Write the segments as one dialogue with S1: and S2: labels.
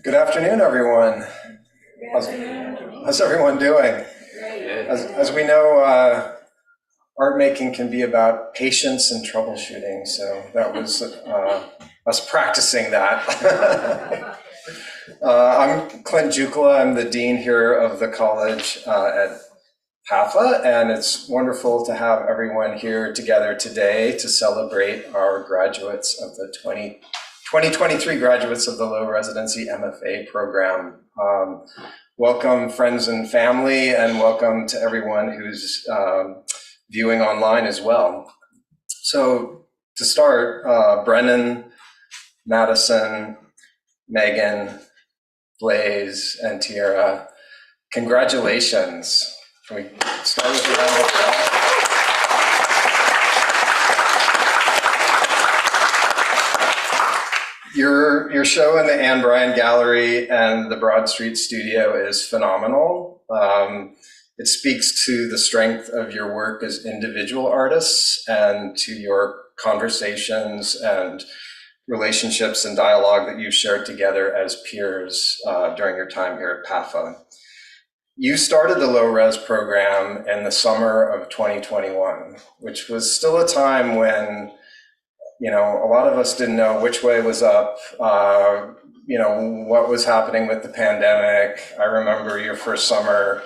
S1: Good afternoon, everyone. How's everyone doing? As we know, art making can be about patience and troubleshooting, so that was us practicing that. I'm Clint Jukla. I'm the dean here of the college at PAFA, and it's wonderful to have everyone here together today to celebrate our graduates of the 2023 graduates of the Low Residency MFA program. Welcome, friends and family, and welcome to everyone who's viewing online as well. So to start, Brennan, Madison, Megan, Blaze, and Tiara. Congratulations. Can we start with a round of applause? Your show in the Anne Bryan Gallery and the Broad Street Studio is phenomenal. It speaks to the strength of your work as individual artists and to your conversations and relationships and dialogue that you've shared together as peers during your time here at PAFA. You started the low res program in the summer of 2021, which was still a time when, you know, a lot of us didn't know which way was up, you know, what was happening with the pandemic. I remember your first summer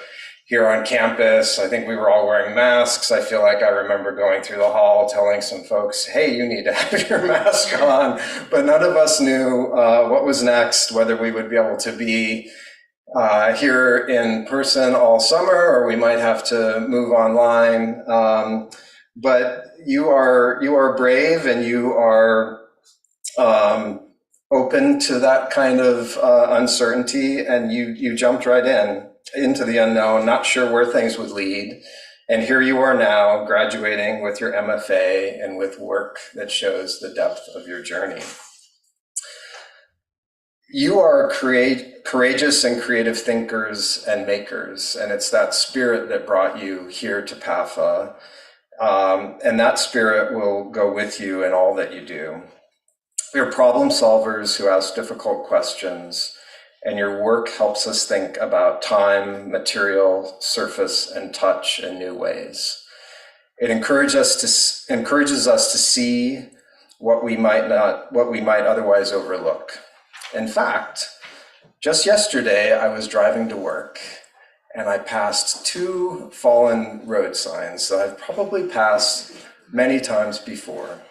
S1: here on campus. I think we were all wearing masks. I feel like I remember going through the hall telling some folks, hey, you need to have your mask on. But none of us knew what was next, whether we would be able to be here in person all summer, or we might have to move online. But you are brave, and you are open to that kind of uncertainty, and you jumped right into the unknown, not sure where things would lead. And here you are now, graduating with your MFA and with work that shows the depth of your journey. You are courageous and creative thinkers and makers, and it's that spirit that brought you here to PAFA, and that spirit will go with you in all that you do. You're problem solvers who ask difficult questions, and your work helps us think about time, material, surface, and touch in new ways. It encourages us to see what we might otherwise overlook. In fact, just yesterday, I was driving to work and I passed 2 fallen road signs that I've probably passed many times before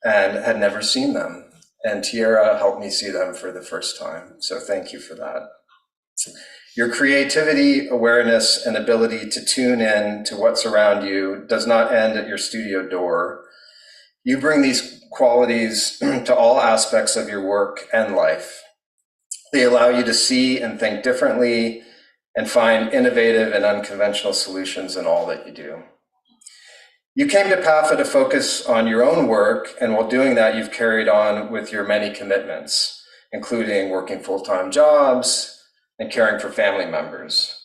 S1: and had never seen them. And Tiara helped me see them for the first time. So thank you for that. Your creativity, awareness, and ability to tune in to what's around you does not end at your studio door. You bring these qualities to all aspects of your work and life. They allow you to see and think differently and find innovative and unconventional solutions in all that you do. You came to PAFA to focus on your own work, and while doing that, you've carried on with your many commitments, including working full-time jobs and caring for family members.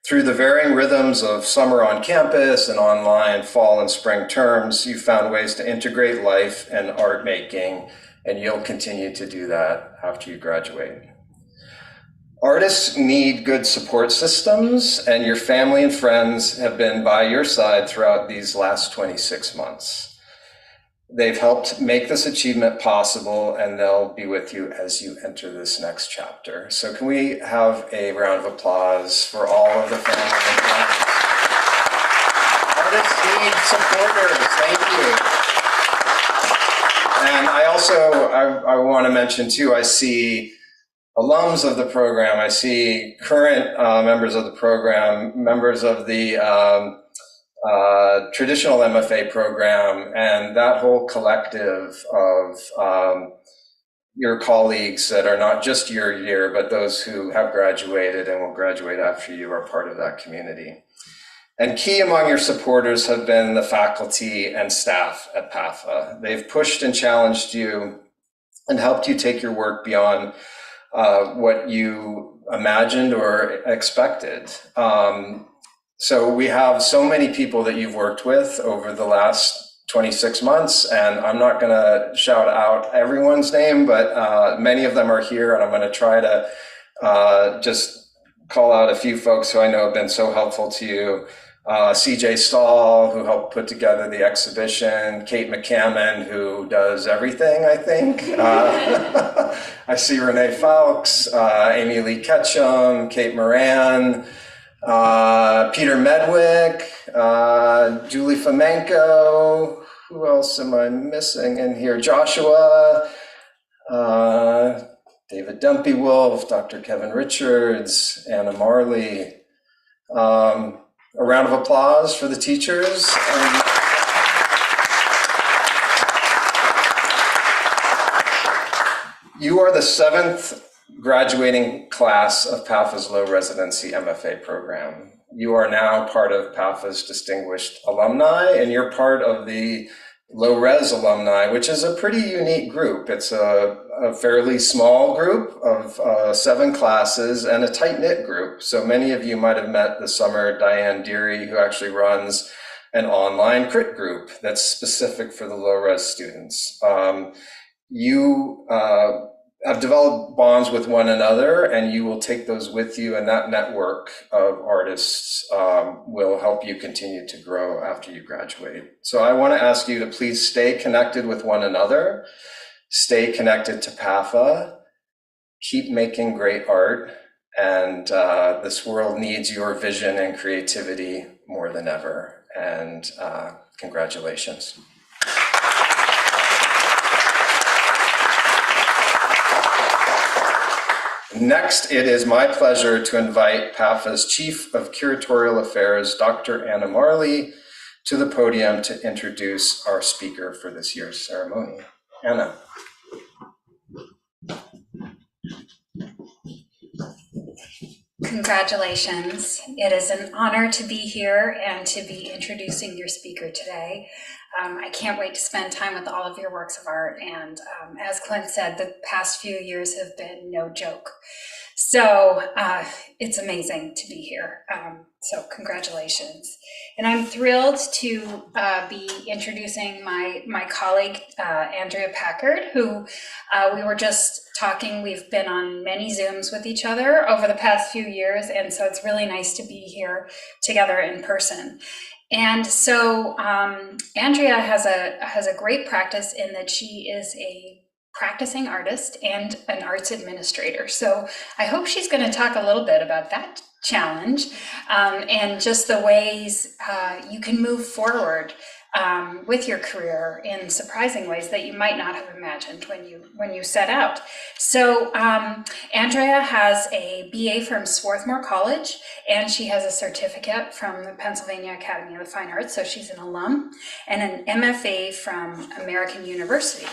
S1: Through the varying rhythms of summer on campus and online fall and spring terms, you found ways to integrate life and art making, and you'll continue to do that after you graduate. Artists need good support systems, and your family and friends have been by your side throughout these last 26 months. They've helped make this achievement possible, and they'll be with you as you enter this next chapter. So can we have a round of applause for all of the family and friends? Artists need supporters, thank you. And I want to mention too, I see alums of the program, I see current members of the program, members of the traditional MFA program, and that whole collective of your colleagues that are not just your year, but those who have graduated and will graduate after you are part of that community. And key among your supporters have been the faculty and staff at PAFA. They've pushed and challenged you and helped you take your work beyond what you imagined or expected. So we have so many people that you've worked with over the last 26 months, and I'm not going to shout out everyone's name, but many of them are here, and I'm going to try to just call out a few folks who I know have been so helpful to you. CJ Stahl, who helped put together the exhibition, Kate McCammon, who does everything, I think. I see Renee Fowkes, Amy Lee Ketchum, Kate Moran, Peter Medwick, Julie Fomenko. Who else am I missing in here? Joshua, David Dumpy Wolf, Dr. Kevin Richards, Anna Marley. A round of applause for the teachers. You are the 7th graduating class of PAFA's low residency MFA program. You are now part of PAFA's distinguished alumni, and you're part of the low res alumni, which is a pretty unique group. It's a fairly small group of 7 classes and a tight-knit group. So many of you might have met this summer Diane Deary, who actually runs an online crit group that's specific for the low res students. You have developed bonds with one another, and you will take those with you, and that network of artists will help you continue to grow after you graduate. So I want to ask you to please stay connected with one another, stay connected to PAFA, keep making great art, and this world needs your vision and creativity more than ever. And congratulations. Next, it is my pleasure to invite PAFA's Chief of Curatorial Affairs, Dr. Anna Marley, to the podium to introduce our speaker for this year's ceremony. Anna.
S2: Congratulations. It is an honor to be here and to be introducing your speaker today. I can't wait to spend time with all of your works of art, and as Clint said, the past few years have been no joke. So it's amazing to be here. So congratulations. And I'm thrilled to be introducing my colleague, Andrea Packard, who we were just talking. We've been on many Zooms with each other over the past few years, and so it's really nice to be here together in person. And so Andrea has a great practice in that she is a practicing artist and an arts administrator. So I hope she's going to talk a little bit about that challenge and just the ways you can move forward with your career in surprising ways that you might not have imagined when you set out. So Andrea has a BA from Swarthmore College, and she has a certificate from the Pennsylvania Academy of the Fine Arts, so she's an alum, and an MFA from American University.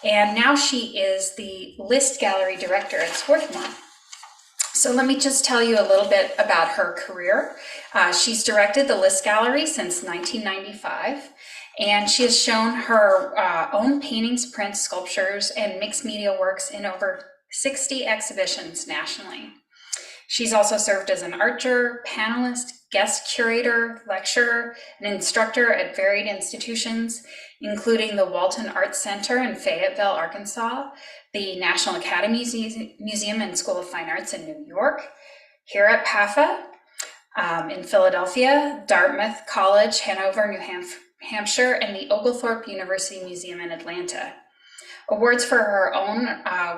S2: And now she is the List Gallery Director at Swarthmore. So let me just tell you a little bit about her career. She's directed the List Gallery since 1995, and she has shown her own paintings, prints, sculptures, and mixed media works in over 60 exhibitions nationally. She's also served as an art juror, panelist, guest curator, lecturer, and instructor at varied institutions, including the Walton Arts Center in Fayetteville, Arkansas, the National Academy Museum and School of Fine Arts in New York, here at PAFA in Philadelphia, Dartmouth College, Hanover, New Hampshire, and the Oglethorpe University Museum in Atlanta. Awards for her own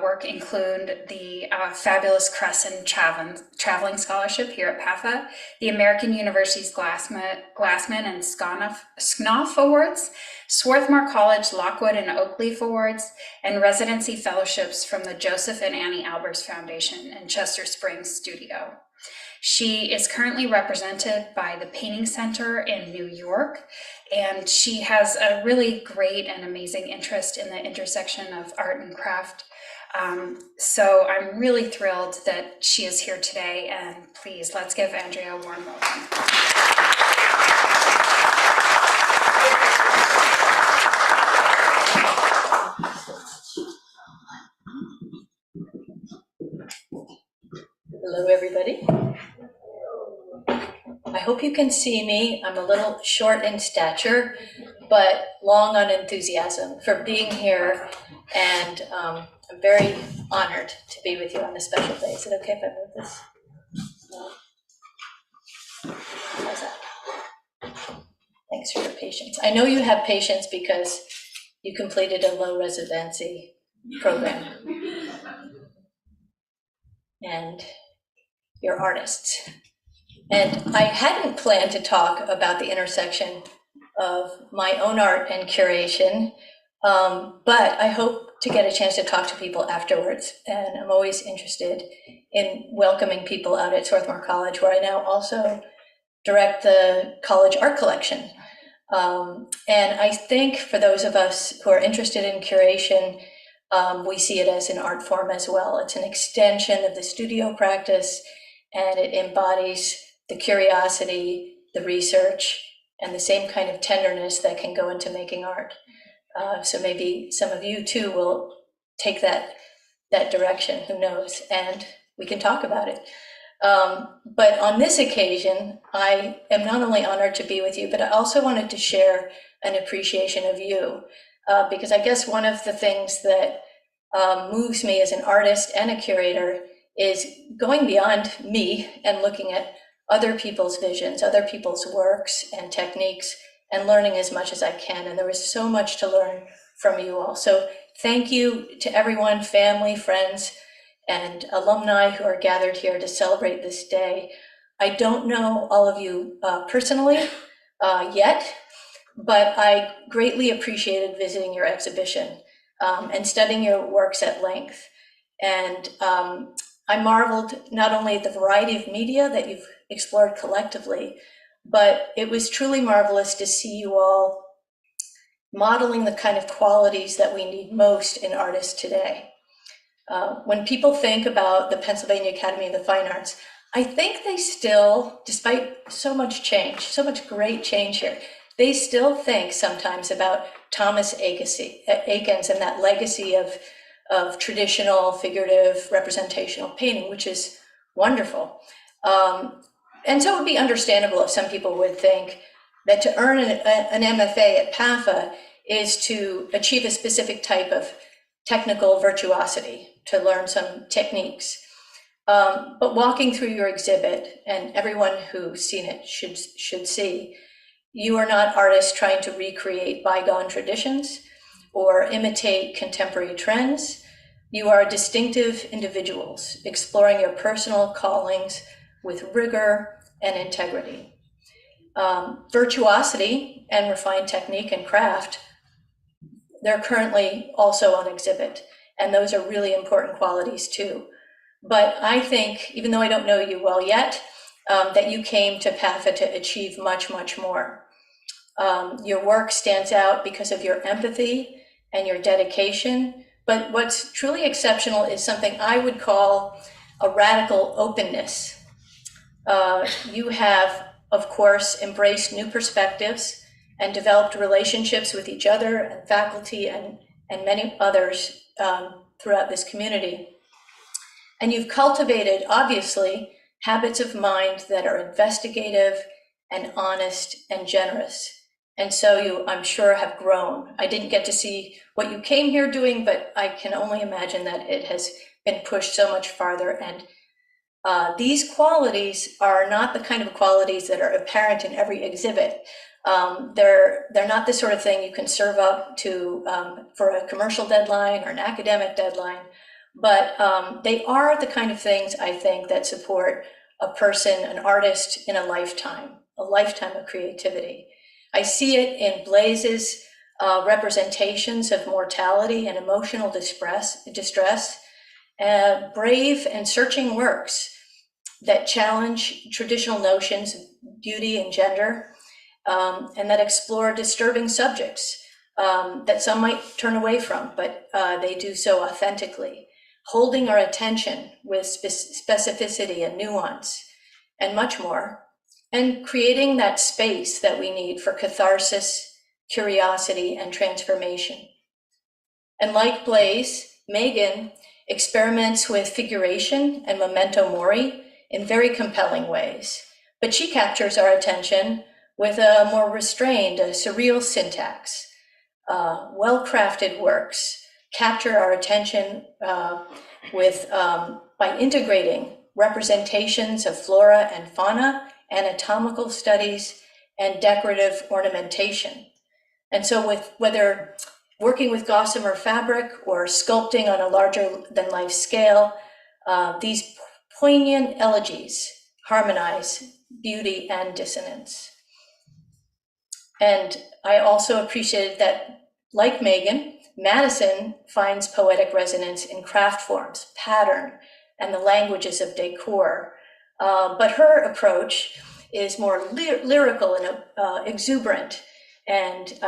S2: work include the Fabulous Crescent Traveling Scholarship here at PAFA, the American University's Glassman and Sknoff Awards, Swarthmore College Lockwood and Oakleaf Awards, and residency fellowships from the Joseph and Annie Albers Foundation and Chester Springs Studio. She is currently represented by the Painting Center in New York, and she has a really great and amazing interest in the intersection of art and craft. So I'm really thrilled that she is here today, and please, let's give Andrea a warm welcome.
S3: Hello, everybody. I hope you can see me. I'm a little short in stature, but long on enthusiasm for being here. And I'm very honored to be with you on this special day. Is it okay if I move this? No? How's that? Thanks for your patience. I know you have patience because you completed a low residency program. And you're artists. And I hadn't planned to talk about the intersection of my own art and curation, but I hope to get a chance to talk to people afterwards. And I'm always interested in welcoming people out at Swarthmore College, where I now also direct the college art collection. And I think for those of us who are interested in curation, we see it as an art form as well. It's an extension of the studio practice, and it embodies the curiosity, the research, and the same kind of tenderness that can go into making art. So maybe some of you too will take that direction, who knows, and we can talk about it. But on this occasion, I am not only honored to be with you, but I also wanted to share an appreciation of you, because I guess one of the things that moves me as an artist and a curator is going beyond me and looking at other people's visions, other people's works and techniques, and learning as much as I can. And there was so much to learn from you all. So thank you to everyone, family, friends, and alumni who are gathered here to celebrate this day. I don't know all of you personally yet, but I greatly appreciated visiting your exhibition and studying your works at length. And I marveled not only at the variety of media that you've explored collectively, but it was truly marvelous to see you all modeling the kind of qualities that we need most in artists today. When people think about the Pennsylvania Academy of the Fine Arts, I think they still, despite so much change, so much great change here, they still think sometimes about Thomas Eakins and that legacy of traditional, figurative, representational painting, which is wonderful. And so it would be understandable if some people would think that to earn an MFA at PAFA is to achieve a specific type of technical virtuosity, to learn some techniques. But walking through your exhibit, and everyone who's seen it should see, you are not artists trying to recreate bygone traditions or imitate contemporary trends. You are distinctive individuals exploring your personal callings with rigor and integrity. Virtuosity and refined technique and craft, they're currently also on exhibit, and those are really important qualities too. But I think, even though I don't know you well yet, that you came to PAFA to achieve much, much more. Your work stands out because of your empathy and your dedication, but what's truly exceptional is something I would call a radical openness. You have, of course, embraced new perspectives and developed relationships with each other and faculty and many others throughout this community. And you've cultivated, obviously, habits of mind that are investigative and honest and generous. And so you, I'm sure, have grown. I didn't get to see what you came here doing, but I can only imagine that it has been pushed so much farther. And these qualities are not the kind of qualities that are apparent in every exhibit. They're not the sort of thing you can serve up to for a commercial deadline or an academic deadline, but they are the kind of things, I think, that support a person, an artist, in a lifetime of creativity. I see it in Blaze's representations of mortality and emotional distress, brave and searching works that challenge traditional notions of beauty and gender, and that explore disturbing subjects that some might turn away from, but they do so authentically, holding our attention with specificity and nuance, and much more, and creating that space that we need for catharsis, curiosity, and transformation. And like Blaze, Megan experiments with figuration and memento mori in very compelling ways, but she captures our attention with a more restrained, surreal syntax. Well-crafted works capture our attention by integrating representations of flora and fauna, anatomical studies, and decorative ornamentation. And so whether working with gossamer fabric or sculpting on a larger than life scale, these poignant elegies harmonize beauty and dissonance. And I also appreciated that, like Megan, Madison finds poetic resonance in craft forms, pattern, and the languages of decor. But her approach is more lyrical and exuberant, And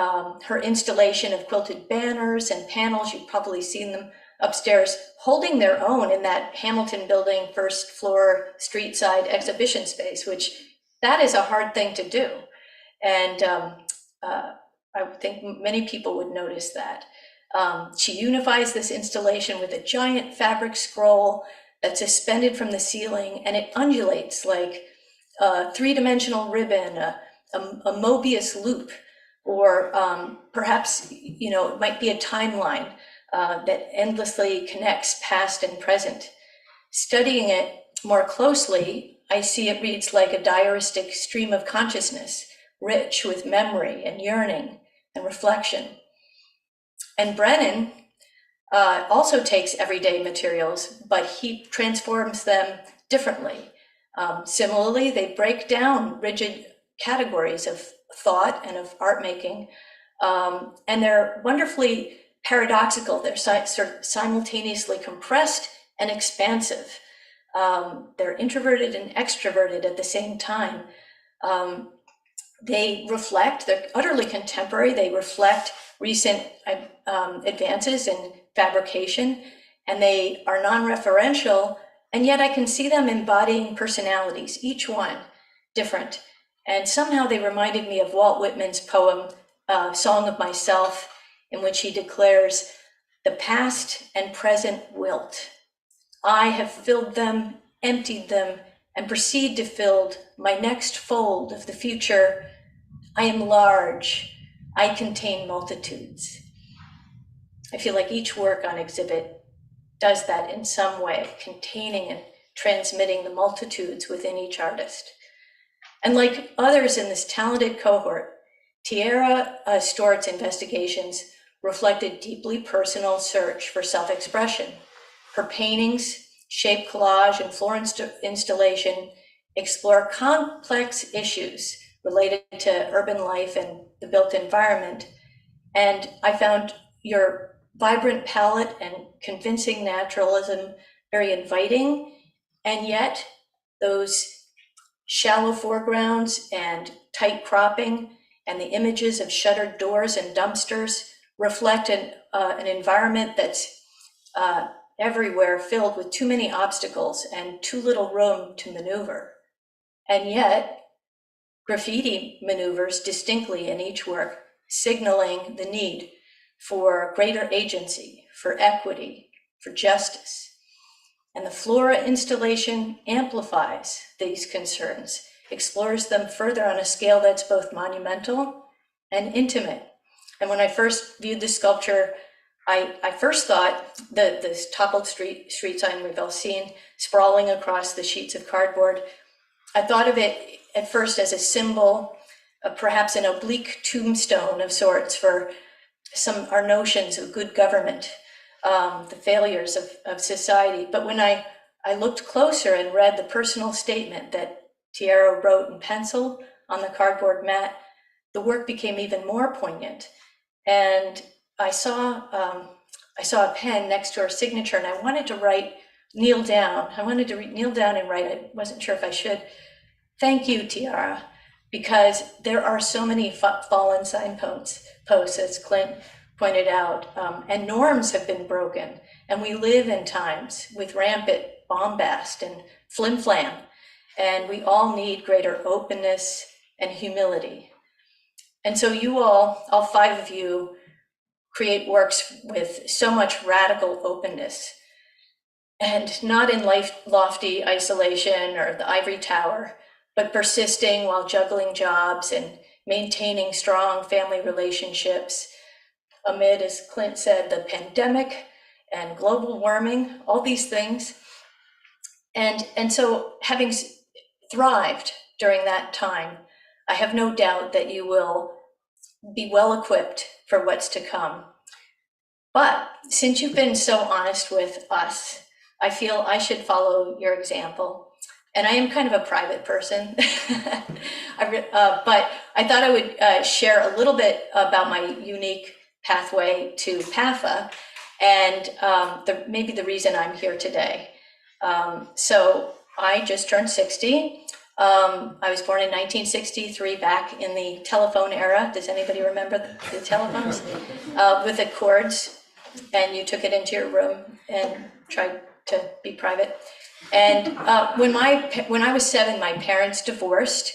S3: her installation of quilted banners and panels, you've probably seen them upstairs, holding their own in that Hamilton building first floor street side exhibition space, which that is a hard thing to do. And I think many people would notice that. She unifies this installation with a giant fabric scroll that's suspended from the ceiling, and it undulates like a three-dimensional ribbon, a Mobius loop, or perhaps, it might be a timeline that endlessly connects past and present. Studying it more closely, I see it reads like a diaristic stream of consciousness, rich with memory and yearning and reflection. And Brennan also takes everyday materials, but he transforms them differently. Similarly, they break down rigid categories of thought and of art making, and they're wonderfully paradoxical. They're sort of simultaneously compressed and expansive. They're introverted and extroverted at the same time. They're utterly contemporary. They reflect recent advances in fabrication, and they are non-referential, and yet I can see them embodying personalities, each one different. And somehow they reminded me of Walt Whitman's poem, Song of Myself, in which he declares, "The past and present wilt. I have filled them, emptied them, and proceed to fill my next fold of the future. I am large. I contain multitudes." I feel like each work on exhibit does that in some way, containing and transmitting the multitudes within each artist. And like others in this talented cohort, Tiara Stewart's investigations reflected deeply personal search for self-expression. Her paintings, shape collage, and floor installation explore complex issues related to urban life and the built environment. And I found your vibrant palette and convincing naturalism very inviting, and yet those shallow foregrounds and tight cropping and the images of shuttered doors and dumpsters reflect an environment that's everywhere filled with too many obstacles and too little room to maneuver. And yet, graffiti maneuvers distinctly in each work, signaling the need for greater agency, for equity, for justice. And the flora installation amplifies these concerns, explores them further on a scale that's both monumental and intimate. And when I first viewed the sculpture, I first thought that this toppled street sign we've all seen sprawling across the sheets of cardboard, I thought of it at first as a symbol of perhaps an oblique tombstone of sorts for our notions of good government, the failures of society. But when I looked closer and read the personal statement that Tiara wrote in pencil on the cardboard mat, the work became even more poignant. And I saw a pen next to her signature, and I wanted to kneel down. I wanted to kneel down and write. I wasn't sure if I should. "Thank you, Tiara," because there are so many fallen signposts, as Clint pointed out, and norms have been broken, and we live in times with rampant bombast and flim-flam, and we all need greater openness and humility. And so you all five of you, create works with so much radical openness, and not in lofty isolation or the ivory tower, but persisting while juggling jobs and maintaining strong family relationships amid, as Clint said, the pandemic and global warming, all these things. And so having thrived during that time, I have no doubt that you will be well equipped for what's to come. But since you've been so honest with us, I feel I should follow your example. And I am kind of a private person, but I thought I would share a little bit about my unique pathway to PAFA and maybe the reason I'm here today. So I just turned 60. I was born in 1963, back in the telephone era. Does anybody remember the telephones? With the cords, and you took it into your room and tried to be private. And when I was 7, my parents divorced,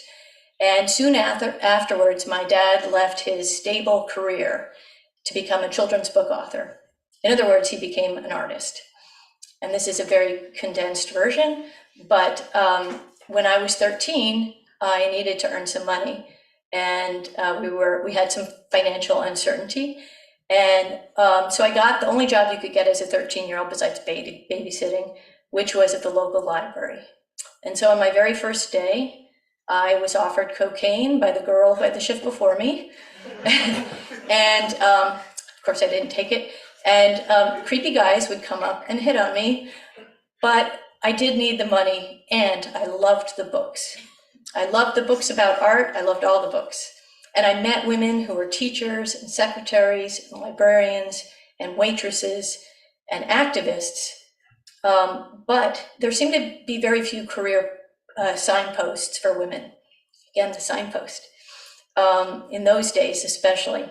S3: and soon afterwards, my dad left his stable career to become a children's book author. In other words, he became an artist. And this is a very condensed version, but when I was 13, I needed to earn some money, and we had some financial uncertainty. And so I got the only job you could get as a 13-year-old besides babysitting, which was at the local library. And so on my very first day, I was offered cocaine by the girl who had the shift before me. And of course I didn't take it. And creepy guys would come up and hit on me, but I did need the money, and I loved the books. I loved the books about art. I loved all the books. And I met women who were teachers and secretaries and librarians and waitresses and activists. But there seemed to be very few career signposts for women. Again, the signpost, in those days especially.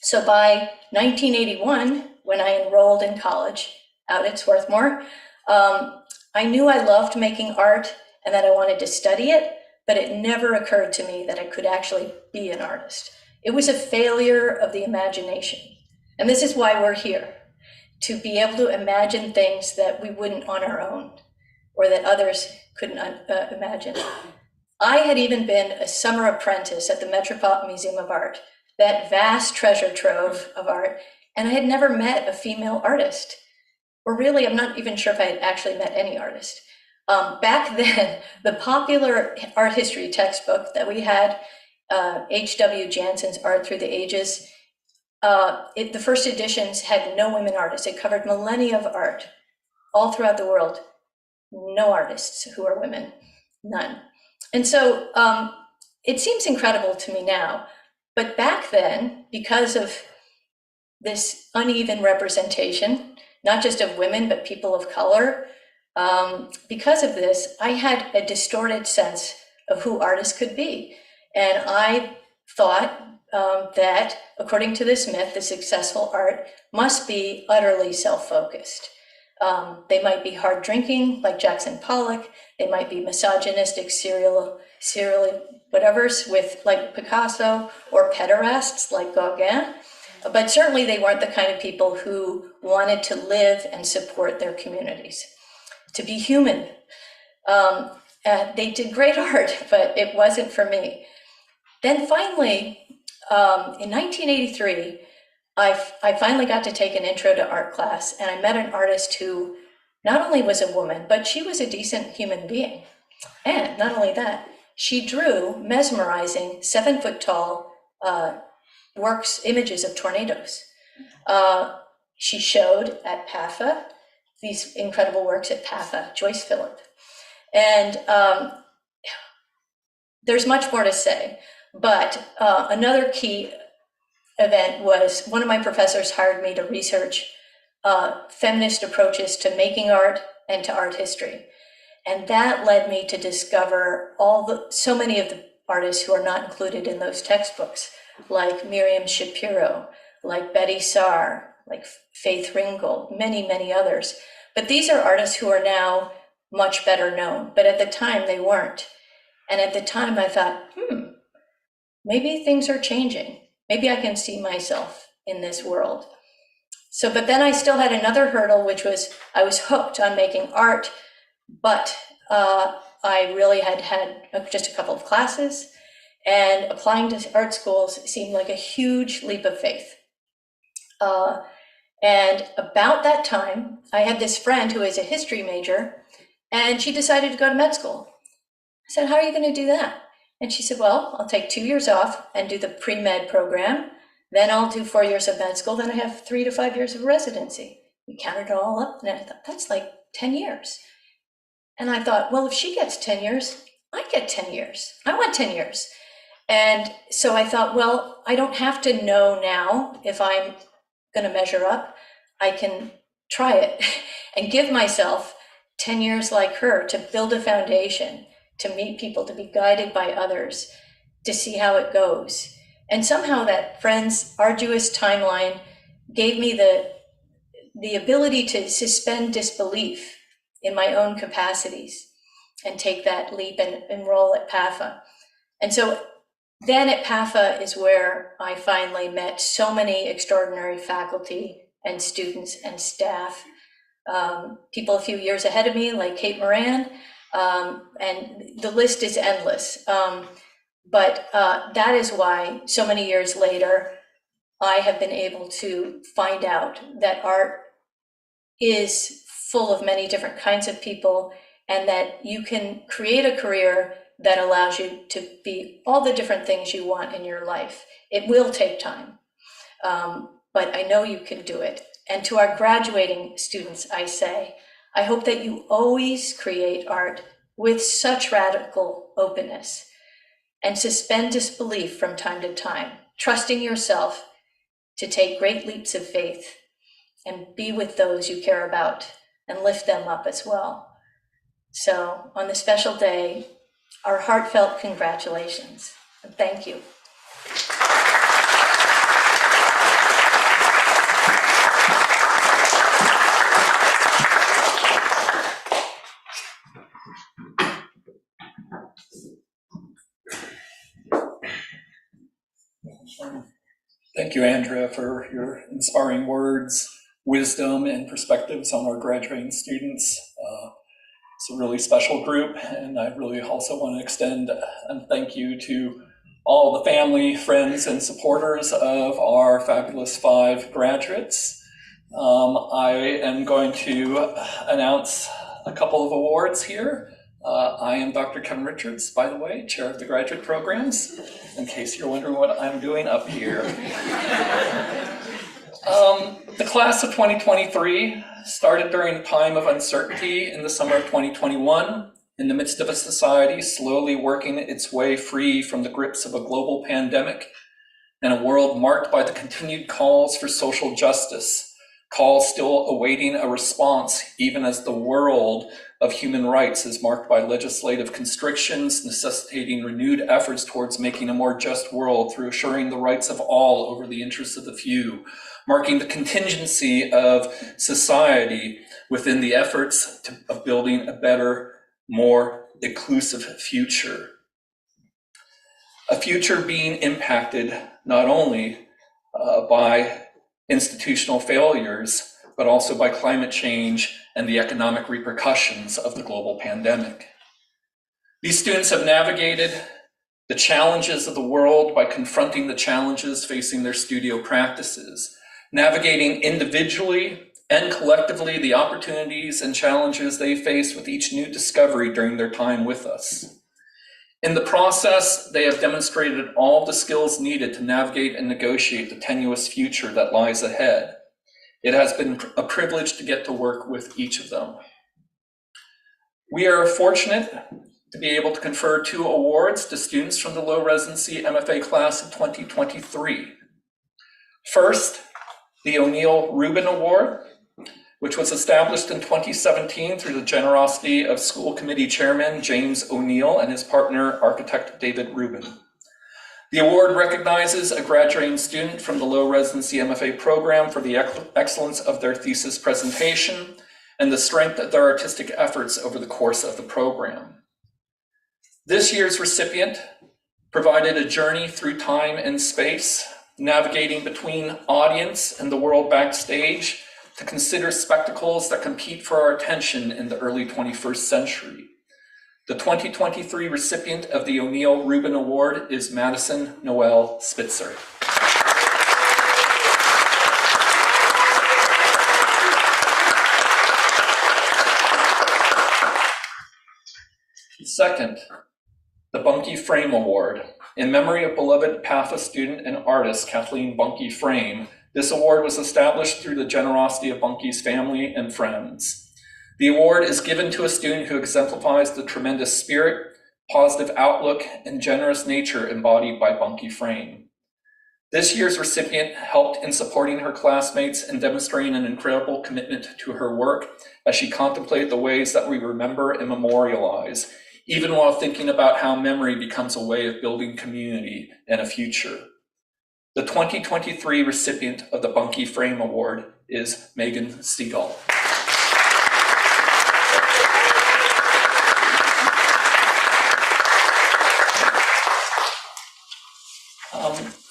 S3: So by 1981, when I enrolled in college out at Swarthmore, I knew I loved making art and that I wanted to study it, but it never occurred to me that I could actually be an artist. It was a failure of the imagination. And this is why we're here, to be able to imagine things that we wouldn't on our own, or that others couldn't imagine. I had even been a summer apprentice at the Metropolitan Museum of Art, that vast treasure trove of art, and I had never met a female artist. Or really, I'm not even sure if I had actually met any artist. Back then, the popular art history textbook that we had, H.W. Jansen's Art Through the Ages, the first editions had no women artists. It covered millennia of art all throughout the world. No artists who are women, none. And so it seems incredible to me now, but back then, because of this uneven representation, not just of women, but people of color, because of this, I had a distorted sense of who artists could be. And I thought that, according to this myth, the successful art must be utterly self-focused. They might be hard drinking, like Jackson Pollock. They might be misogynistic serial whatevers with like Picasso, or pederasts like Gauguin. But certainly they weren't the kind of people who wanted to live and support their communities, to be human. They did great art, but it wasn't for me. Then finally, in 1983, I finally got to take an intro to art class, and I met an artist who not only was a woman, but she was a decent human being. And not only that, she drew mesmerizing 7-foot-tall images of tornadoes. She showed at PAFA these incredible works at PAFA, Joyce Phillip. And there's much more to say, but another key event was one of my professors hired me to research feminist approaches to making art and to art history. And that led me to discover so many of the artists who are not included in those textbooks, like Miriam Shapiro, like Betty Saar, like Faith Ringgold, many, many others. But these are artists who are now much better known, but at the time they weren't. And at the time I thought, maybe things are changing. Maybe I can see myself in this world. So, but then I still had another hurdle, which was I was hooked on making art, but I really had just a couple of classes, and applying to art schools seemed like a huge leap of faith. And about that time, I had this friend who is a history major, and she decided to go to med school. I said, how are you going to do that? And she said, well, I'll take 2 years off and do the pre-med program. Then I'll do 4 years of med school. Then I have 3 to 5 years of residency. We counted it all up, and I thought, that's like 10 years. And I thought, well, if she gets 10 years, I get 10 years. I want 10 years. And so I thought, well, I don't have to know now if I'm going to measure up. I can try it and give myself 10 years like her to build a foundation to meet people, to be guided by others, to see how it goes. And somehow that friend's arduous timeline gave me the ability to suspend disbelief in my own capacities and take that leap and enroll at PAFA. And so then at PAFA is where I finally met so many extraordinary faculty and students and staff, people a few years ahead of me, like Kate Moran, and the list is endless. But that is why so many years later, I have been able to find out that art is full of many different kinds of people, and that you can create a career that allows you to be all the different things you want in your life. It will take time, but I know you can do it. And to our graduating students, I say, I hope that you always create art with such radical openness and suspend disbelief from time to time, trusting yourself to take great leaps of faith and be with those you care about and lift them up as well. So on this special day, our heartfelt congratulations and thank you.
S4: Thank you, Andrea, for your inspiring words, wisdom, and perspectives on our graduating students. It's a really special group, and I really also want to extend a thank you to all the family, friends, and supporters of our fabulous 5 graduates. I am going to announce a couple of awards here. I am Dr. Kevin Richards, by the way, chair of the graduate programs, in case you're wondering what I'm doing up here. The class of 2023 started during a time of uncertainty in the summer of 2021, in the midst of a society slowly working its way free from the grips of a global pandemic and a world marked by the continued calls for social justice, calls still awaiting a response, even as the world of human rights is marked by legislative constrictions, necessitating renewed efforts towards making a more just world through assuring the rights of all over the interests of the few, marking the contingency of society within the efforts of building a better, more inclusive future. A future being impacted not only by institutional failures, but also by climate change and the economic repercussions of the global pandemic. These students have navigated the challenges of the world by confronting the challenges facing their studio practices, navigating individually and collectively the opportunities and challenges they face with each new discovery during their time with us. In the process, they have demonstrated all the skills needed to navigate and negotiate the tenuous future that lies ahead. It has been a privilege to get to work with each of them. We are fortunate to be able to confer 2 awards to students from the low residency MFA class of 2023. First, the O'Neill Rubin Award, which was established in 2017 through the generosity of school committee chairman James O'Neill and his partner, architect David Rubin. The award recognizes a graduating student from the low residency MFA program for the excellence of their thesis presentation and the strength of their artistic efforts over the course of the program. This year's recipient provided a journey through time and space, navigating between audience and the world backstage to consider spectacles that compete for our attention in the early 21st century. The 2023 recipient of the O'Neill Rubin Award is Madison Noel Spitzer. Second, the Bunky Frame Award. In memory of beloved PAFA student and artist Kathleen Bunky Frame, this award was established through the generosity of Bunky's family and friends. The award is given to a student who exemplifies the tremendous spirit, positive outlook, and generous nature embodied by Bunky Frame. This year's recipient helped in supporting her classmates and demonstrating an incredible commitment to her work as she contemplated the ways that we remember and memorialize, even while thinking about how memory becomes a way of building community and a future. The 2023 recipient of the Bunkie Frame Award is Megan Stegall.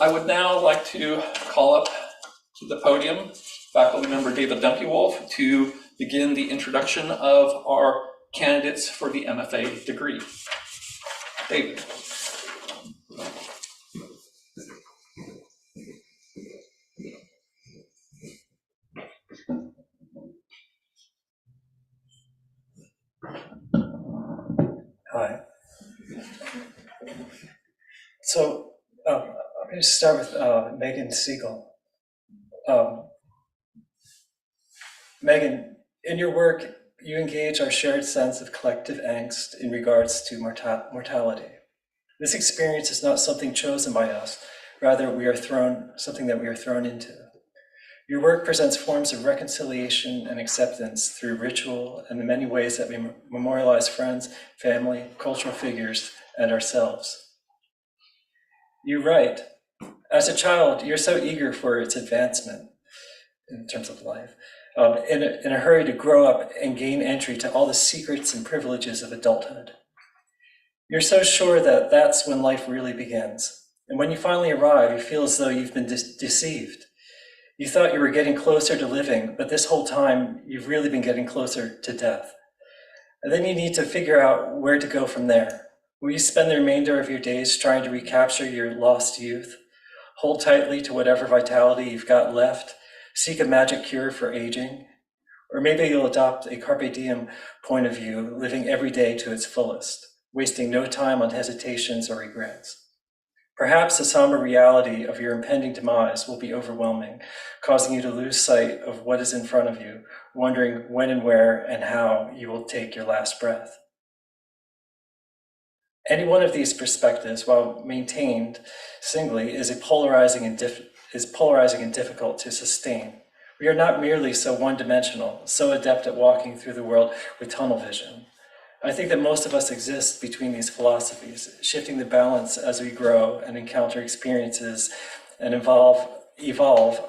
S4: I would now like to call up to the podium faculty member David Dunphy-Wolf to begin the introduction of our candidates for the MFA degree. David.
S1: Hi. So I'm going to start with Megan Stegall. Megan, in your work, you engage our shared sense of collective angst in regards to mortality. This experience is not something chosen by us, rather something that we are thrown into. Your work presents forms of reconciliation and acceptance through ritual and the many ways that we memorialize friends, family, cultural figures, and ourselves. You write, as a child, you're so eager for its advancement in terms of life, in a hurry to grow up and gain entry to all the secrets and privileges of adulthood. You're so sure that that's when life really begins. And when you finally arrive, you feel as though you've been deceived. You thought you were getting closer to living, but this whole time, you've really been getting closer to death. And then you need to figure out where to go from there. Will you spend the remainder of your days trying to recapture your lost youth? Hold tightly to whatever vitality you've got left? Seek a magic cure for aging? Or maybe you'll adopt a carpe diem point of view, living every day to its fullest, wasting no time on hesitations or regrets. Perhaps the somber reality of your impending demise will be overwhelming, causing you to lose sight of what is in front of you, wondering when and where and how you will take your last breath. Any one of these perspectives, while maintained singly, is polarizing and difficult to sustain. We are not merely so one-dimensional, so adept at walking through the world with tunnel vision. I think that most of us exist between these philosophies, shifting the balance as we grow and encounter experiences and evolve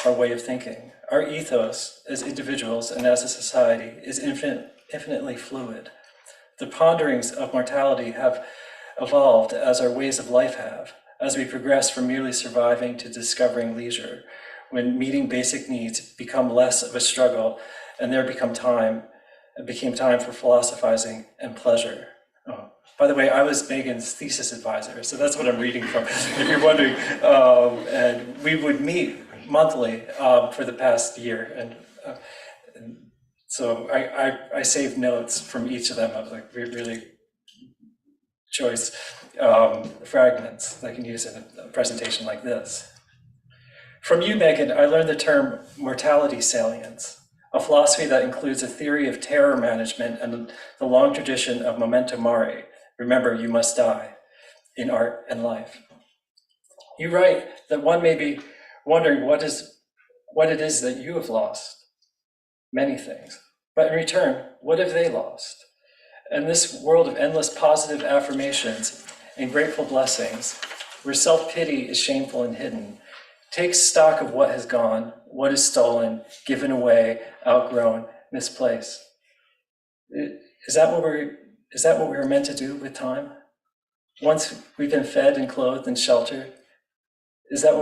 S1: our way of thinking. Our ethos as individuals and as a society is infinitely fluid. The ponderings of mortality have evolved as our ways of life have, as we progress from merely surviving to discovering leisure, when meeting basic needs become less of a struggle and there became time for philosophizing and pleasure. Oh, by the way, I was Megan's thesis advisor, so that's what I'm reading from, if you're wondering. And we would meet monthly for the past year. And so I saved notes from each of them of like really choice fragments that I can use in a presentation like this. From you, Megan, I learned the term mortality salience, a philosophy that includes a theory of terror management and the long tradition of memento mori, remember you must die, in art and life. You write that one may be wondering what it is that you have lost. Many things. But in return, what have they lost? In this world of endless positive affirmations and grateful blessings, where self-pity is shameful and hidden, take stock of what has gone, what is stolen, given away, outgrown, misplaced. Is that what we were meant to do with time? Once we've been fed and clothed and sheltered, is that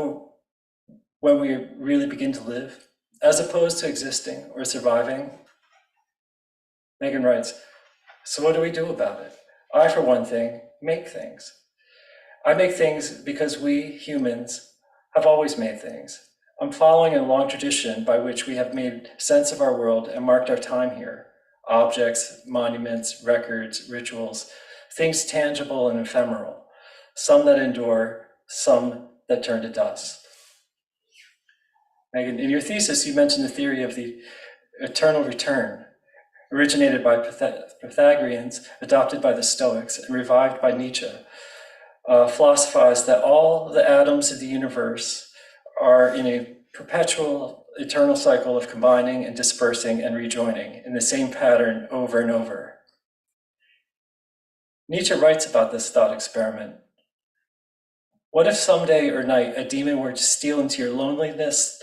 S1: when we really begin to live, as opposed to existing or surviving? Megan writes, so what do we do about it? I, for one thing, make things. I make things because we humans have always made things. I'm following a long tradition by which we have made sense of our world and marked our time here. Objects, monuments, records, rituals, things tangible and ephemeral, some that endure, some that turn to dust. Megan, in your thesis, you mentioned the theory of the eternal return, originated by Pythagoreans, adopted by the Stoics, and revived by Nietzsche, philosophized that all the atoms of the universe are in a perpetual, eternal cycle of combining and dispersing and rejoining in the same pattern over and over.
S5: Nietzsche writes about this thought experiment. What if someday or night a demon were to steal into your loneliest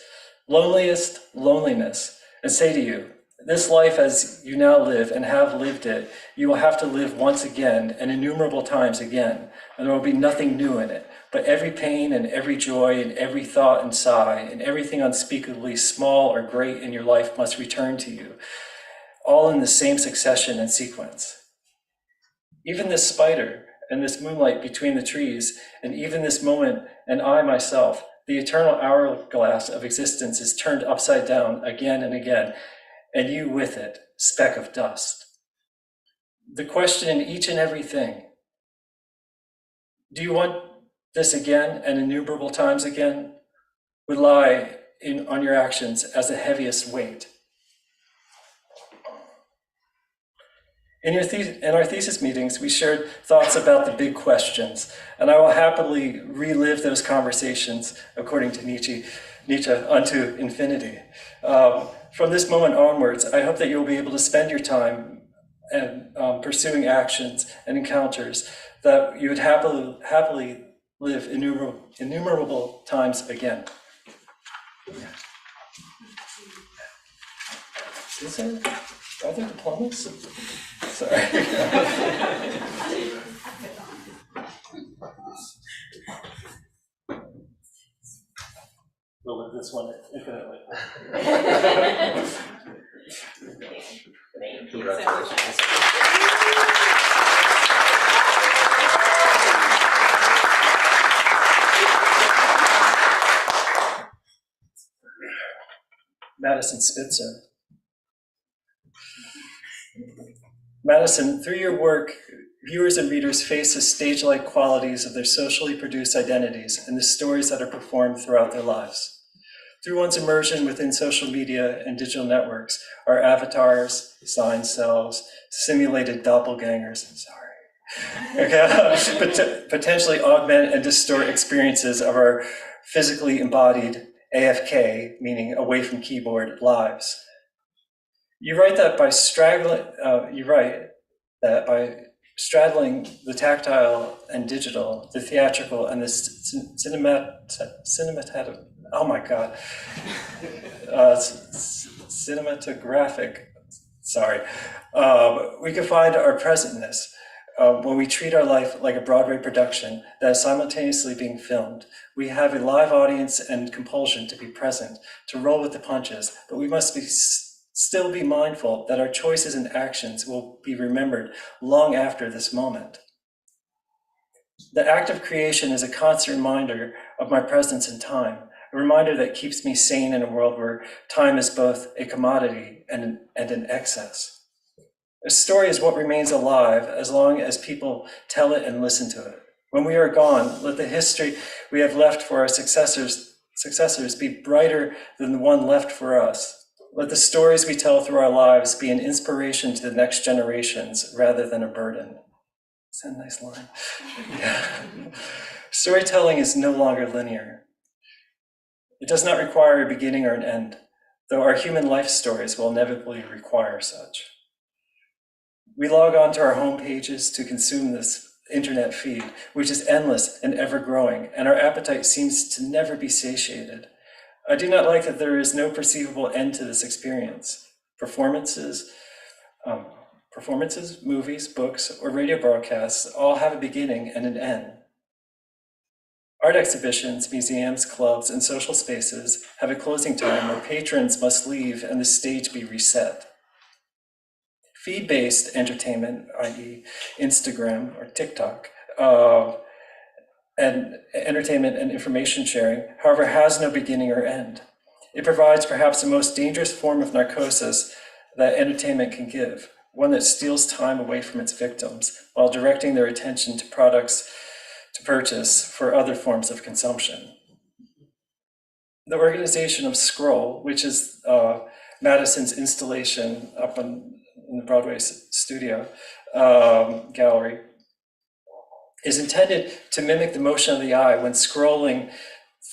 S5: loneliness and say to you, this life as you now live and have lived it, you will have to live once again and innumerable times again, and there will be nothing new in it, but every pain and every joy and every thought and sigh and everything unspeakably small or great in your life must return to you, all in the same succession and sequence. Even this spider and this moonlight between the trees, and even this moment and I myself, the eternal hourglass of existence is turned upside down again and again, and you with it, speck of dust. The question in each and everything, do you want this again and innumerable times again, would lie on your actions as the heaviest weight. In our thesis meetings, we shared thoughts about the big questions, and I will happily relive those conversations, according to Nietzsche, unto infinity. From this moment onwards, I hope that you'll be able to spend your time and pursuing actions and encounters that you would happily live innumerable times again. Are there diplomas? Sorry. We'll live this one infinitely. Congratulations. Madison Spitzer. Madison, through your work, viewers and readers face the stage-like qualities of their socially produced identities and the stories that are performed throughout their lives. Through one's immersion within social media and digital networks, our avatars, sign selves, simulated doppelgangers, potentially augment and distort experiences of our physically embodied AFK, meaning away from keyboard, lives. You write that by straddling the tactile and digital, the theatrical and the cinematographic. Oh my God, cinematographic. Sorry, we can find our presentness when we treat our life like a Broadway production that is simultaneously being filmed. We have a live audience and compulsion to be present, to roll with the punches, but we must still be mindful that our choices and actions will be remembered long after this moment. The act of creation is a constant reminder of my presence in time, a reminder that keeps me sane in a world where time is both a commodity and an excess. A story is what remains alive as long as people tell it and listen to it. When we are gone, let the history we have left for our successors be brighter than the one left for us. Let the stories we tell through our lives be an inspiration to the next generations rather than a burden. Is that a nice line? Yeah. Storytelling is no longer linear. It does not require a beginning or an end, though our human life stories will inevitably require such. We log on to our home pages to consume this internet feed, which is endless and ever growing, and our appetite seems to never be satiated. I do not like that there is no perceivable end to this experience. Performances, movies, books, or radio broadcasts all have a beginning and an end. Art exhibitions, museums, clubs, and social spaces have a closing time where patrons must leave and the stage be reset. Feed-based entertainment, i.e. Instagram or TikTok, and entertainment and information sharing, however, has no beginning or end. It provides perhaps the most dangerous form of narcosis that entertainment can give, one that steals time away from its victims while directing their attention to products to purchase for other forms of consumption. The organization of Scroll, which is Madison's installation up in the Broadway studio gallery, is intended to mimic the motion of the eye when scrolling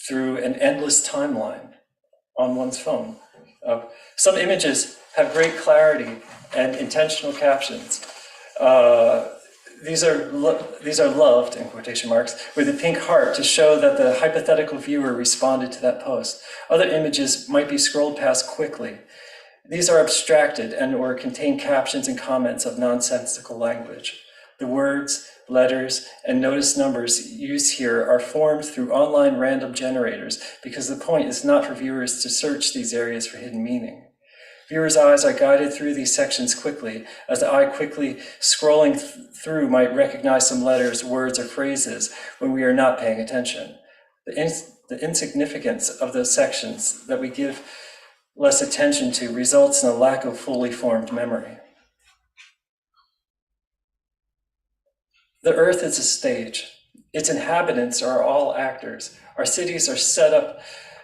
S5: through an endless timeline on one's phone. Some images have great clarity and intentional captions. These are loved, in quotation marks, with a pink heart to show that the hypothetical viewer responded to that post. Other images might be scrolled past quickly. These are abstracted and or contain captions and comments of nonsensical language. The words, letters, and notice numbers used here are formed through online random generators because the point is not for viewers to search these areas for hidden meaning. Viewers' eyes are guided through these sections quickly, as the eye quickly scrolling through might recognize some letters, words, or phrases when we are not paying attention. The insignificance of those sections that we give less attention to results in a lack of fully formed memory. The earth is a stage. Its inhabitants are all actors. Our cities are set up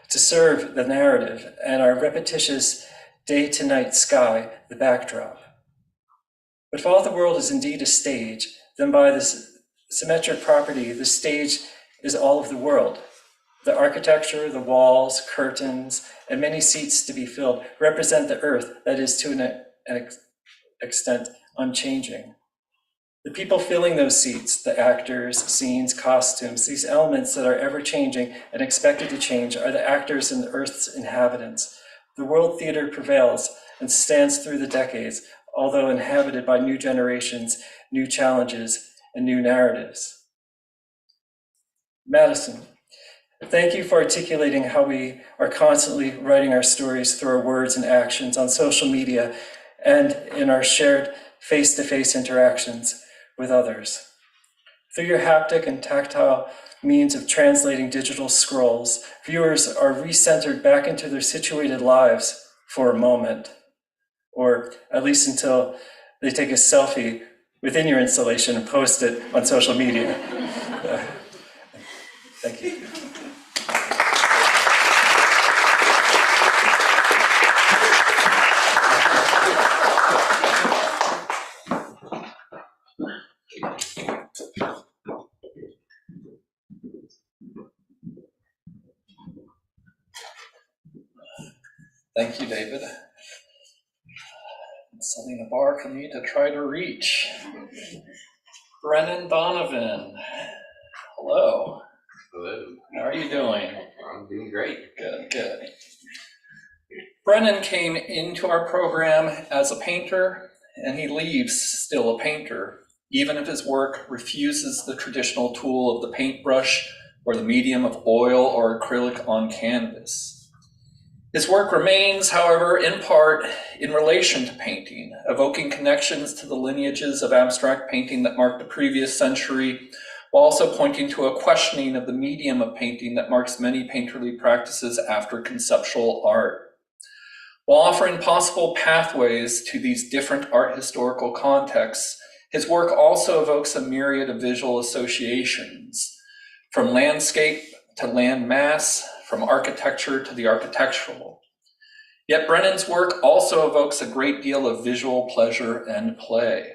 S5: to serve the narrative, and our repetitious day-to-night sky the backdrop. But if all the world is indeed a stage, then by this symmetric property, the stage is all of the world. The architecture, the walls, curtains, and many seats to be filled represent the earth that is to an extent unchanging. The people filling those seats, the actors, scenes, costumes, these elements that are ever changing and expected to change are the actors in the earth's inhabitants. The world theater prevails and stands through the decades, although inhabited by new generations, new challenges, and new narratives. Madison, thank you for articulating how we are constantly writing our stories through our words and actions on social media and in our shared face-to-face interactions with others. Through your haptic and tactile means of translating digital scrolls, viewers are recentered back into their situated lives for a moment, or at least until they take a selfie within your installation and post it on social media. Thank you.
S4: Thank you, David. It's setting a bar for me to try to reach. Brennan Donovan, hello.
S6: Hello.
S4: How are you doing?
S6: I'm doing great.
S4: Good. Brennan came into our program as a painter, and he leaves still a painter, even if his work refuses the traditional tool of the paintbrush or the medium of oil or acrylic on canvas. His work remains, however, in part in relation to painting, evoking connections to the lineages of abstract painting that marked the previous century, while also pointing to a questioning of the medium of painting that marks many painterly practices after conceptual art. While offering possible pathways to these different art historical contexts, his work also evokes a myriad of visual associations, from landscape to land mass, from architecture to the architectural. Yet Brennan's work also evokes a great deal of visual pleasure and play.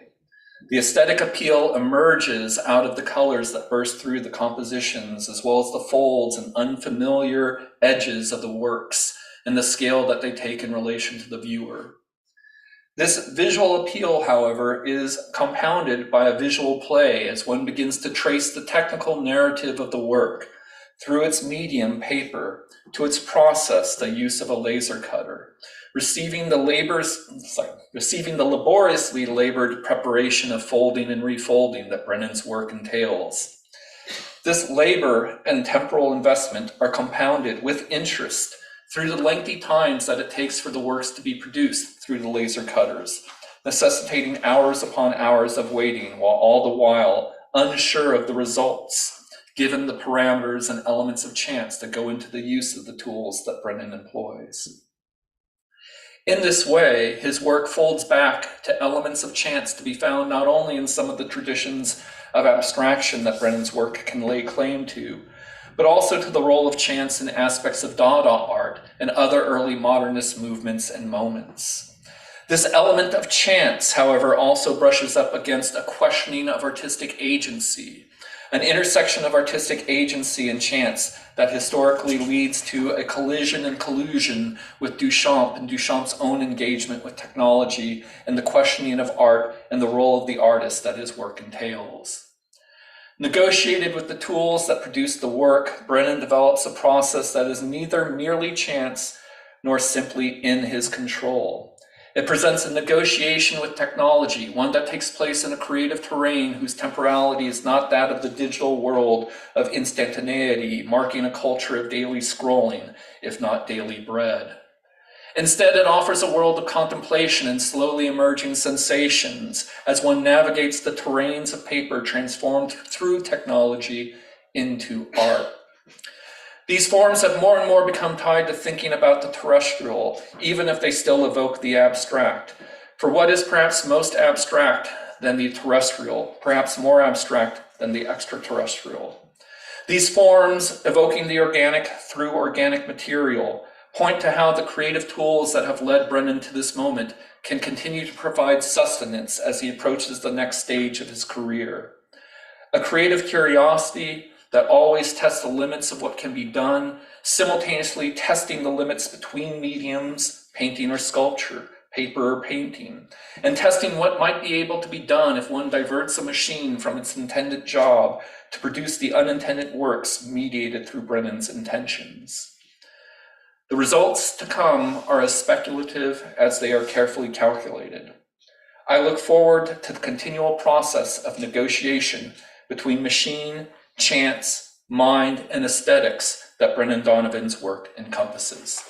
S4: The aesthetic appeal emerges out of the colors that burst through the compositions, as well as the folds and unfamiliar edges of the works and the scale that they take in relation to the viewer. This visual appeal, however, is compounded by a visual play as one begins to trace the technical narrative of the work through its medium, paper, to its process, the use of a laser cutter, receiving the laboriously labored preparation of folding and refolding that Brennan's work entails. This labor and temporal investment are compounded with interest through the lengthy times that it takes for the works to be produced through the laser cutters, necessitating hours upon hours of waiting, while all the while unsure of the results, given the parameters and elements of chance that go into the use of the tools that Brennan employs. In this way, his work folds back to elements of chance to be found not only in some of the traditions of abstraction that Brennan's work can lay claim to, but also to the role of chance in aspects of Dada art and other early modernist movements and moments. This element of chance, however, also brushes up against a questioning of artistic agency, an intersection of artistic agency and chance that historically leads to a collision and collusion with Duchamp and Duchamp's own engagement with technology and the questioning of art and the role of the artist that his work entails. Negotiated with the tools that produce the work, Brennan develops a process that is neither merely chance nor simply in his control. It presents a negotiation with technology, one that takes place in a creative terrain whose temporality is not that of the digital world of instantaneity, marking a culture of daily scrolling, if not daily bread. Instead, it offers a world of contemplation and slowly emerging sensations as one navigates the terrains of paper transformed through technology into art. These forms have more and more become tied to thinking about the terrestrial, even if they still evoke the abstract. For what is perhaps most abstract than the terrestrial, perhaps more abstract than the extraterrestrial? These forms, evoking the organic through organic material, point to how the creative tools that have led Brennan to this moment can continue to provide sustenance as he approaches the next stage of his career. A creative curiosity that always tests the limits of what can be done, simultaneously testing the limits between mediums, painting or sculpture, paper or painting, and testing what might be able to be done if one diverts a machine from its intended job to produce the unintended works mediated through Brennan's intentions. The results to come are as speculative as they are carefully calculated. I look forward to the continual process of negotiation between machine, chance, mind, and aesthetics that Brennan Donovan's work encompasses.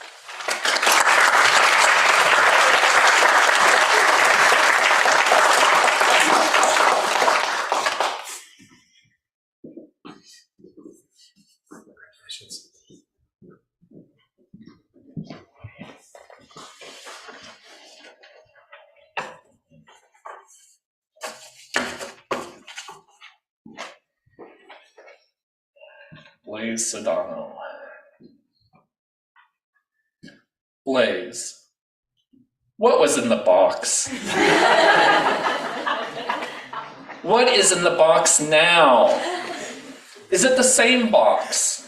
S1: Congratulations.
S4: Blaise Sedano. Blaise, what was in the box? What is in the box now? Is it the same box?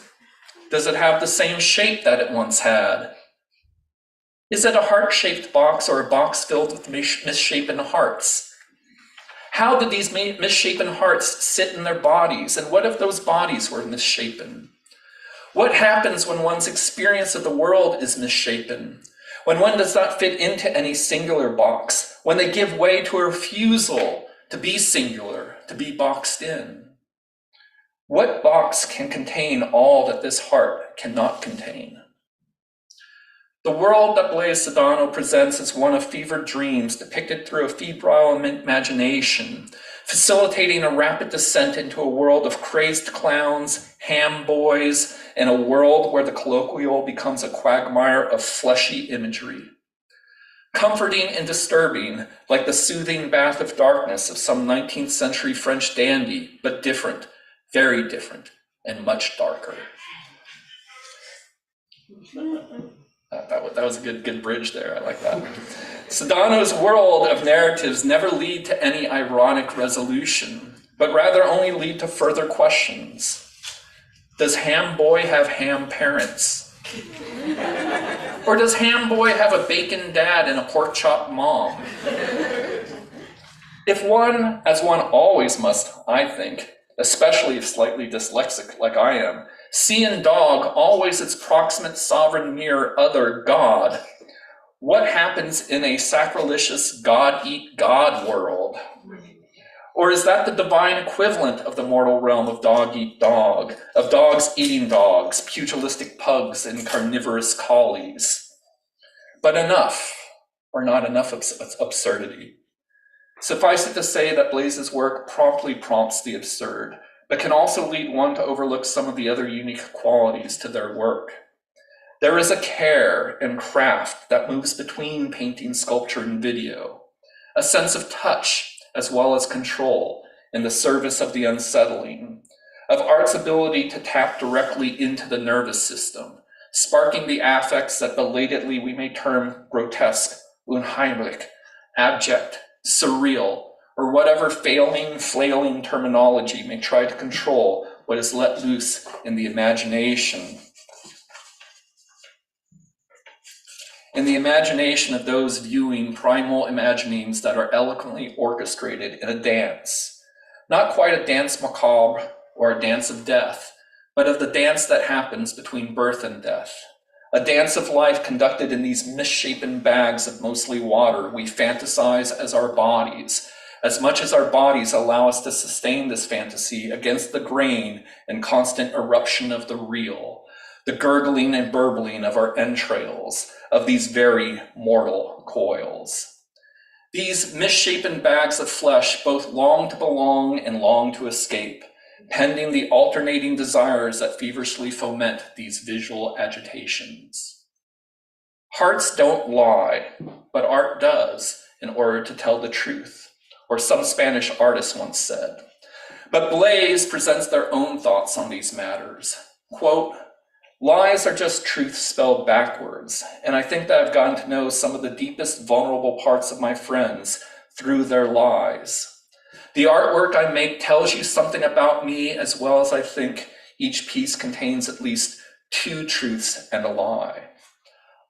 S4: Does it have the same shape that it once had? Is it a heart-shaped box or a box filled with misshapen hearts? How did these misshapen hearts sit in their bodies, and what if those bodies were misshapen? What happens when one's experience of the world is misshapen? When one does not fit into any singular box? When they give way to a refusal to be singular, to be boxed in? What box can contain all that this heart cannot contain? The world that Blaise Sedano presents is one of fevered dreams depicted through a febrile imagination, facilitating a rapid descent into a world of crazed clowns, ham boys, and a world where the colloquial becomes a quagmire of fleshy imagery. Comforting and disturbing, like the soothing bath of darkness of some 19th century French dandy, but different, very different, and much darker. That was a good bridge there. I like that. Sedano's world of narratives never lead to any ironic resolution, but rather only lead to further questions. Does Ham Boy have ham parents? Or does Ham Boy have a bacon dad and a pork chop mom? If one, as one always must, I think, especially if slightly dyslexic like I am, see in dog always its proximate sovereign mirror other God, what happens in a sacrilegious God-eat-God world? Or is that the divine equivalent of the mortal realm of dog-eat-dog, of dogs eating dogs, pugilistic pugs, and carnivorous collies? But enough, or not enough absurdity. Suffice it to say that Blaise's work promptly prompts the absurd, but can also lead one to overlook some of the other unique qualities to their work. There is a care and craft that moves between painting, sculpture, and video, a sense of touch as well as control in the service of the unsettling, of art's ability to tap directly into the nervous system, sparking the affects that belatedly we may term grotesque, unheimlich, abject, surreal, or whatever flailing terminology may try to control what is let loose in the imagination. In the imagination of those viewing primal imaginings that are eloquently orchestrated in a dance, not quite a dance macabre or a dance of death, but of the dance that happens between birth and death. A dance of life conducted in these misshapen bags of mostly water we fantasize as our bodies, as much as our bodies allow us to sustain this fantasy against the grain and constant eruption of the real, the gurgling and burbling of our entrails, of these very mortal coils. These misshapen bags of flesh both long to belong and long to escape, pending the alternating desires that feverishly foment these visual agitations. Hearts don't lie, but art does in order to tell the truth, or some Spanish artist once said. But Blaze presents their own thoughts on these matters. Quote, "Lies are just truth spelled backwards, and I think that I've gotten to know some of the deepest vulnerable parts of my friends through their lies. The artwork I make tells you something about me as well as I think each piece contains at least 2 truths and a lie.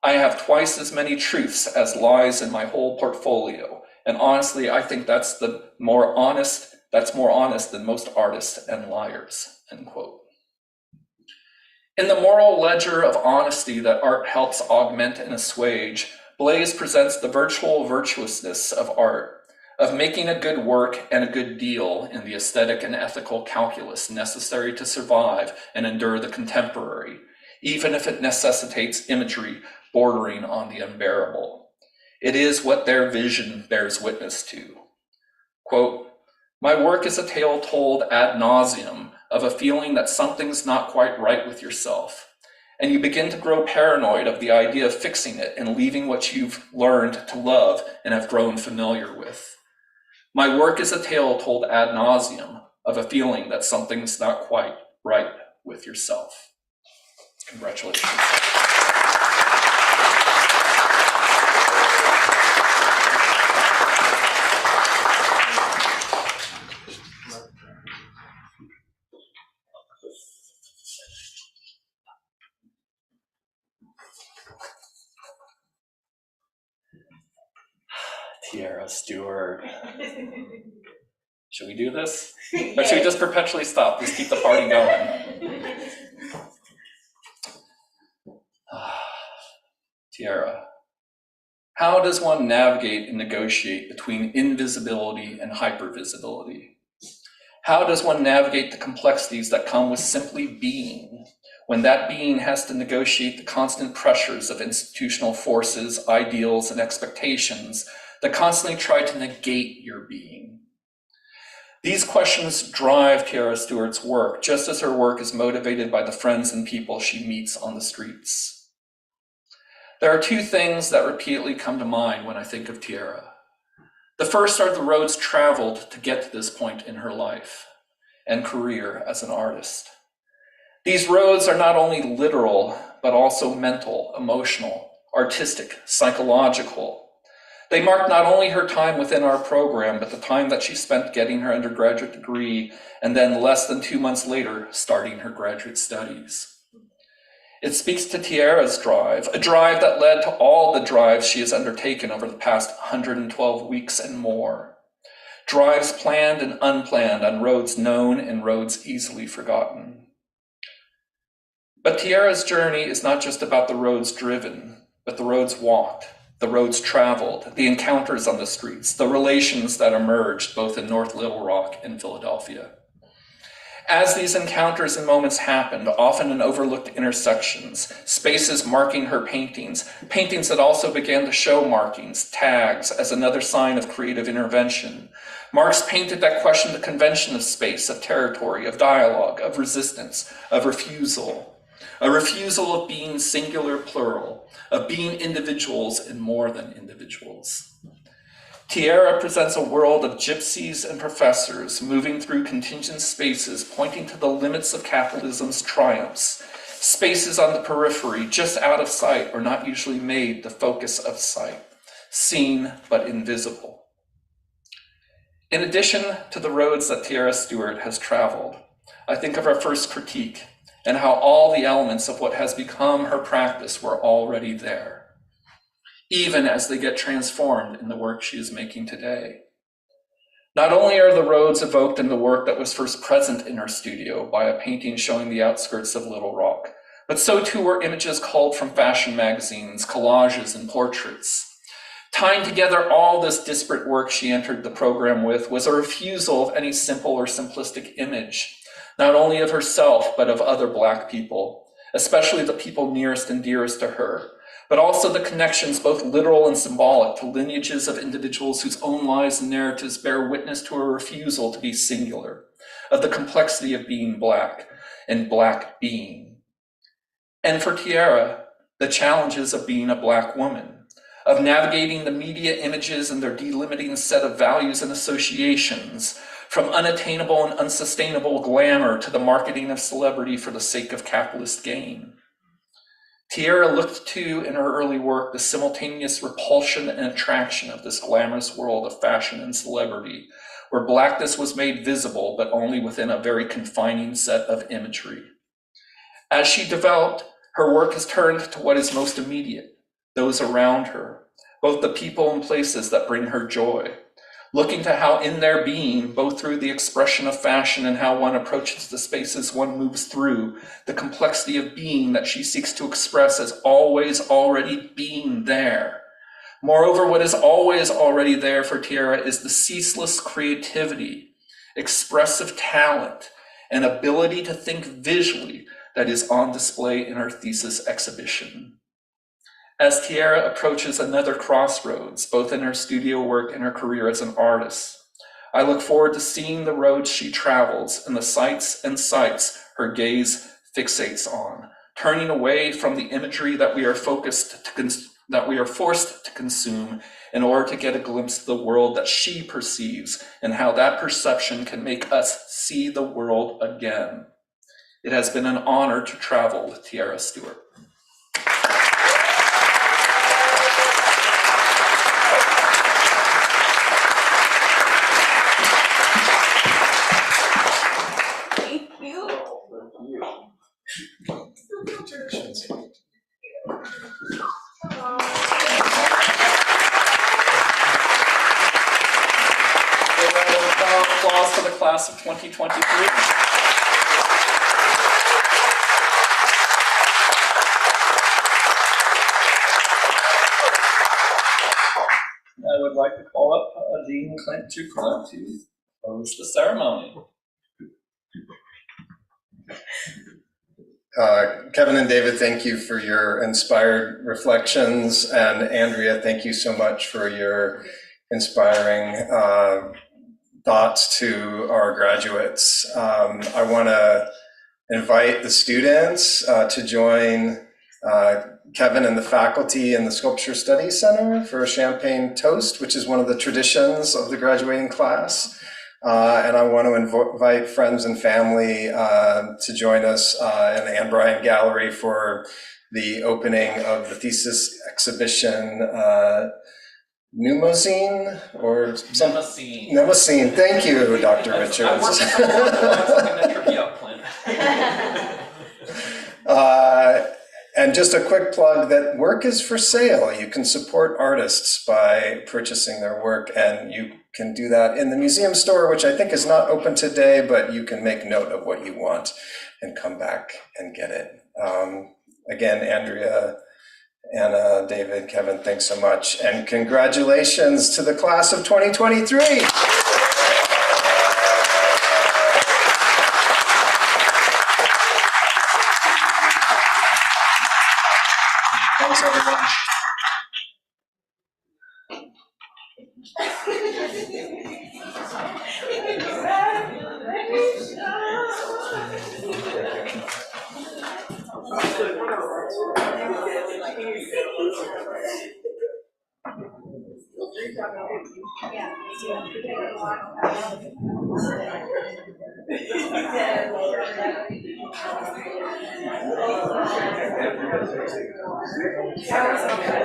S4: I have twice as many truths as lies in my whole portfolio, and honestly, I think that's more honest than most artists and liars," end quote. In the moral ledger of honesty that art helps augment and assuage, Blaze presents the virtual virtuousness of art, of making a good work and a good deal in the aesthetic and ethical calculus necessary to survive and endure the contemporary, even if it necessitates imagery bordering on the unbearable. It is what their vision bears witness to. Quote, "My work is a tale told ad nauseum of a feeling that something's not quite right with yourself, and you begin to grow paranoid of the idea of fixing it and leaving what you've learned to love and have grown familiar with. My work is a tale told ad nauseum of a feeling that something's not quite right with yourself." Congratulations. Tiara Stewart. Should we do this? Or should we just perpetually stop? Just keep the party going. Tiara, how does one navigate and negotiate between invisibility and hypervisibility? How does one navigate the complexities that come with simply being, when that being has to negotiate the constant pressures of institutional forces, ideals, and expectations that constantly try to negate your being? These questions drive Tiara Stewart's work, just as her work is motivated by the friends and people she meets on the streets. There are 2 things that repeatedly come to mind when I think of Tiara. The first are the roads traveled to get to this point in her life and career as an artist. These roads are not only literal, but also mental, emotional, artistic, psychological. They mark not only her time within our program, but the time that she spent getting her undergraduate degree, and then less than 2 months later, starting her graduate studies. It speaks to Tiara's drive, a drive that led to all the drives she has undertaken over the past 112 weeks and more. Drives planned and unplanned on roads known and roads easily forgotten. But Tiara's journey is not just about the roads driven, but the roads walked, the roads traveled, the encounters on the streets, the relations that emerged both in North Little Rock and Philadelphia. As these encounters and moments happened, often in overlooked intersections, spaces marking her paintings that also began to show markings, tags, as another sign of creative intervention, marks painted that questioned the convention of space, of territory, of dialogue, of resistance, of refusal. A refusal of being singular plural, of being individuals and more than individuals. Tiara presents a world of gypsies and professors moving through contingent spaces, pointing to the limits of capitalism's triumphs, spaces on the periphery, just out of sight or not usually made the focus of sight, seen but invisible. In addition to the roads that Tiara Stewart has traveled, I think of her first critique and how all the elements of what has become her practice were already there, even as they get transformed in the work she is making today. Not only are the roads evoked in the work that was first present in her studio by a painting showing the outskirts of Little Rock, but so too were images culled from fashion magazines, collages, and portraits. Tying together all this disparate work she entered the program with was a refusal of any simple or simplistic image, not only of herself, but of other Black people, especially the people nearest and dearest to her, but also the connections, both literal and symbolic, to lineages of individuals whose own lives and narratives bear witness to a refusal to be singular, of the complexity of being Black and Black being. And for Tiara, the challenges of being a Black woman, of navigating the media images and their delimiting set of values and associations, from unattainable and unsustainable glamour to the marketing of celebrity for the sake of capitalist gain. Tiara looked to, in her early work, the simultaneous repulsion and attraction of this glamorous world of fashion and celebrity, where Blackness was made visible, but only within a very confining set of imagery. As she developed, her work has turned to what is most immediate, those around her, both the people and places that bring her joy, looking to how in their being, both through the expression of fashion and how one approaches the spaces one moves through, the complexity of being that she seeks to express as always already being there. Moreover, what is always already there for Tiara is the ceaseless creativity, expressive talent, and ability to think visually that is on display in her thesis exhibition. As Tiara approaches another crossroads, both in her studio work and her career as an artist, I look forward to seeing the roads she travels and the sights and sights her gaze fixates on, turning away from the imagery that we are forced to consume in order to get a glimpse of the world that she perceives and how that perception can make us see the world again. It has been an honor to travel with Tiara Stewart. Applause for the class of 2023. I would like to call up Dean Clint Jukola to close the ceremony.
S1: Kevin and David, thank you for your inspired reflections. And Andrea, thank you so much for your inspiring thoughts to our graduates. I want to invite the students to join Kevin and the faculty in the Sculpture Studies Center for a champagne toast, which is one of the traditions of the graduating class. And I want to invite friends and family to join us in the Anne Bryant Gallery for the opening of the thesis exhibition, Pneumocene or some Pneumocene. Thank you, Dr. Richards.
S4: I worked in the trivia plan.
S1: And just a quick plug that work is for sale. You can support artists by purchasing their work, and you can do that in the museum store, which I think is not open today, but you can make note of what you want and come back and get it. Again, Andrea, Anna, David, Kevin, thanks so much. And congratulations to the class of 2023. Thanks, everyone.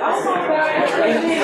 S7: Oh my God.